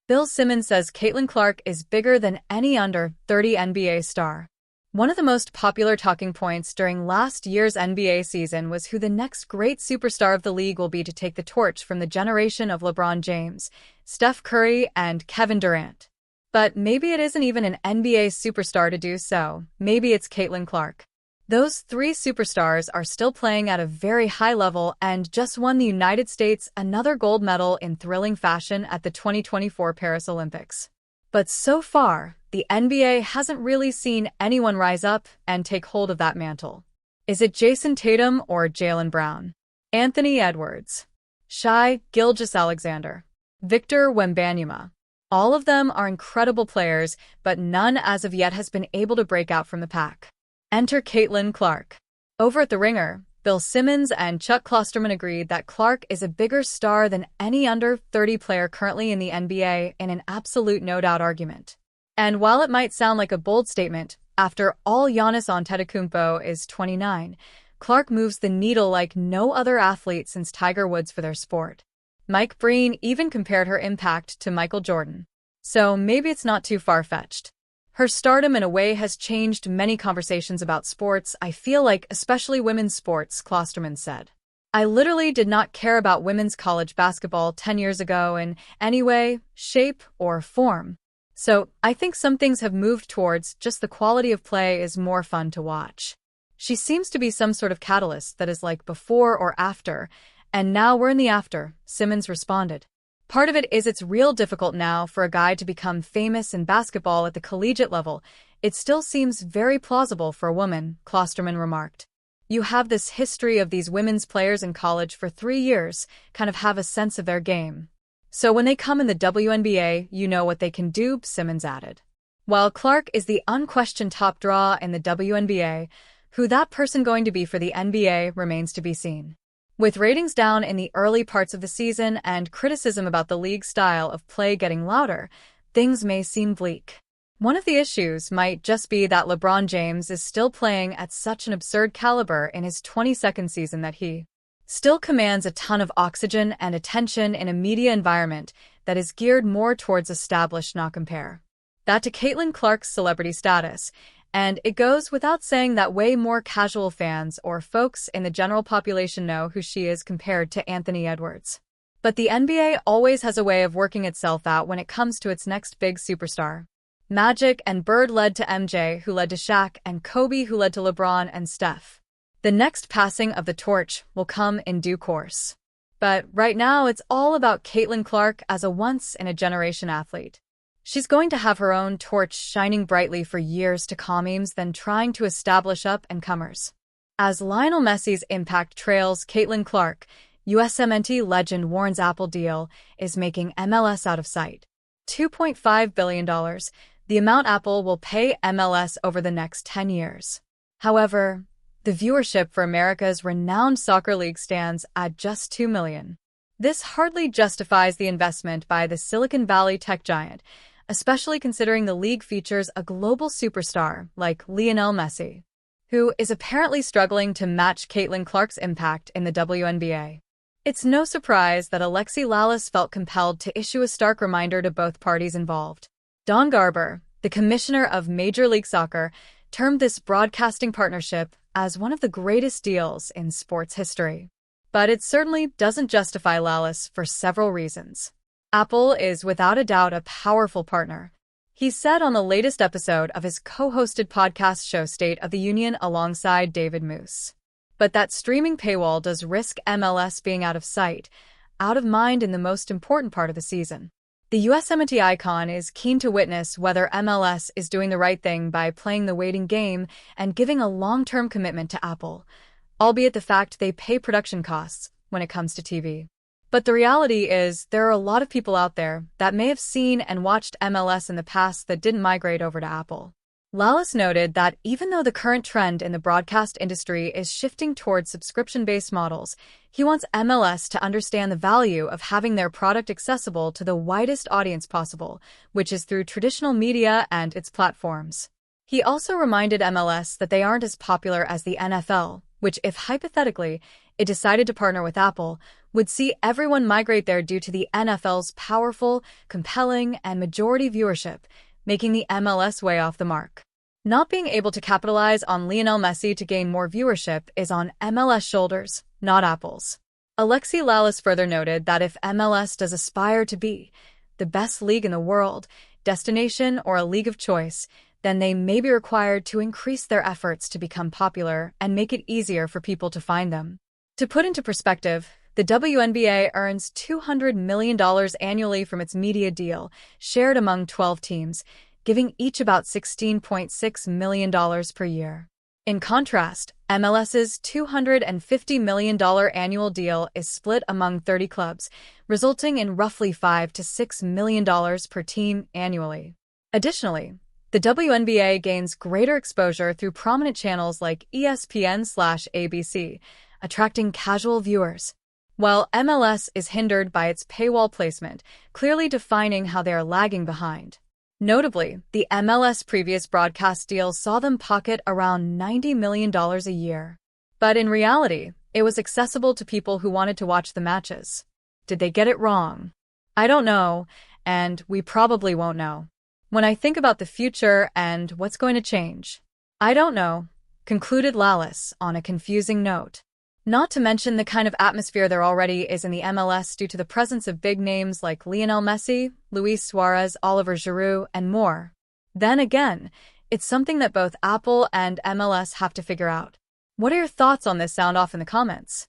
Bill Simmons says Caitlin Clark is bigger than any under-30 NBA star. One of the most popular talking points during last year's NBA season was who the next great superstar of the league will be to take the torch from the generation of LeBron James, Steph Curry, and Kevin Durant. But maybe it isn't even an NBA superstar to do so. Maybe it's Caitlin Clark. Those three superstars are still playing at a very high level and just won the United States another gold medal in thrilling fashion at the 2024 Paris Olympics. But so far, the NBA hasn't really seen anyone rise up and take hold of that mantle. Is it Jason Tatum or Jaylen Brown? Anthony Edwards, Shai Gilgeous-Alexander, Victor Wembanyama. All of them are incredible players, but none as of yet has been able to break out from the pack. Enter Caitlin Clark. Over at The Ringer, Bill Simmons and Chuck Klosterman agreed that Clark is a bigger star than any under-30 player currently in the NBA in an absolute no-doubt argument. And while it might sound like a bold statement, after all, Giannis Antetokounmpo is 29, Clark moves the needle like no other athlete since Tiger Woods for their sport. Mike Breen even compared her impact to Michael Jordan. So maybe it's not too far-fetched. Her stardom in a way has changed many conversations about sports, I feel like, especially women's sports, Klosterman said. I literally did not care about women's college basketball 10 years ago in any way, shape, or form. So I think some things have moved towards just the quality of play is more fun to watch. She seems to be some sort of catalyst that is like before or after, and now we're in the after, Simmons responded. Part of it is it's real difficult now for a guy to become famous in basketball at the collegiate level. It still seems very plausible for a woman, Klosterman remarked. You have this history of these women's players in college for 3 years, kind of have a sense of their game. So when they come in the WNBA, you know what they can do, Simmons added. While Clark is the unquestioned top draw in the WNBA, who that person going to be for the NBA remains to be seen. With ratings down in the early parts of the season and criticism about the league's style of play getting louder, things may seem bleak. One of the issues might just be that LeBron James is still playing at such an absurd caliber in his 22nd season that he still commands a ton of oxygen and attention in a media environment that is geared more towards established, not compare. That to Caitlin Clark's celebrity status, and it goes without saying that way more casual fans or folks in the general population know who she is compared to Anthony Edwards. But the NBA always has a way of working itself out when it comes to its next big superstar. Magic and Bird led to MJ, who led to Shaq, and Kobe, who led to LeBron and Steph. The next passing of the torch will come in due course. But right now, it's all about Caitlin Clark as a once-in-a-generation athlete. She's going to have her own torch shining brightly for years to come, than trying to establish up-and-comers. As Lionel Messi's impact trails Caitlin Clark, USMNT legend warns Apple deal is making MLS out of sight. $2.5 billion, the amount Apple will pay MLS over the next 10 years. However, the viewership for America's renowned soccer league stands at just 2 million. This hardly justifies the investment by the Silicon Valley tech giant, especially considering the league features a global superstar like Lionel Messi, who is apparently struggling to match Caitlin Clark's impact in the WNBA. It's no surprise that Alexi Lalas felt compelled to issue a stark reminder to both parties involved. Don Garber, the commissioner of Major League Soccer, termed this broadcasting partnership as one of the greatest deals in sports history. But it certainly doesn't justify Lalas for several reasons. Apple is without a doubt a powerful partner, he said on the latest episode of his co-hosted podcast show State of the Union alongside David Moose. But that streaming paywall does risk MLS being out of sight, out of mind in the most important part of the season. The USMNT icon is keen to witness whether MLS is doing the right thing by playing the waiting game and giving a long-term commitment to Apple, albeit the fact they pay production costs when it comes to TV. But the reality is there are a lot of people out there that may have seen and watched MLS in the past that didn't migrate over to Apple. Lalas noted that even though the current trend in the broadcast industry is shifting towards subscription-based models, he wants MLS to understand the value of having their product accessible to the widest audience possible, which is through traditional media and its platforms. He also reminded MLS that they aren't as popular as the NFL, which, if hypothetically, it decided to partner with Apple, would see everyone migrate there due to the NFL's powerful, compelling, and majority viewership, making the MLS way off the mark. Not being able to capitalize on Lionel Messi to gain more viewership is on MLS shoulders, not Apple's. Alexi Lalas further noted that if MLS does aspire to be the best league in the world, destination, or a league of choice, then they may be required to increase their efforts to become popular and make it easier for people to find them. To put into perspective, the WNBA earns $200 million annually from its media deal, shared among 12 teams, giving each about $16.6 million per year. In contrast, MLS's $250 million annual deal is split among 30 clubs, resulting in roughly $5 to $6 million per team annually. Additionally, the WNBA gains greater exposure through prominent channels like ESPN/ABC, attracting casual viewers, while MLS is hindered by its paywall placement, clearly defining how they are lagging behind. Notably, the MLS previous broadcast deal saw them pocket around $90 million a year. But in reality, it was accessible to people who wanted to watch the matches. Did they get it wrong? I don't know, and we probably won't know. When I think about the future and what's going to change, I don't know, concluded Lalas on a confusing note. Not to mention the kind of atmosphere there already is in the MLS due to the presence of big names like Lionel Messi, Luis Suarez, Oliver Giroud, and more. Then again, it's something that both Apple and MLS have to figure out. What are your thoughts on this? Sound off in the comments.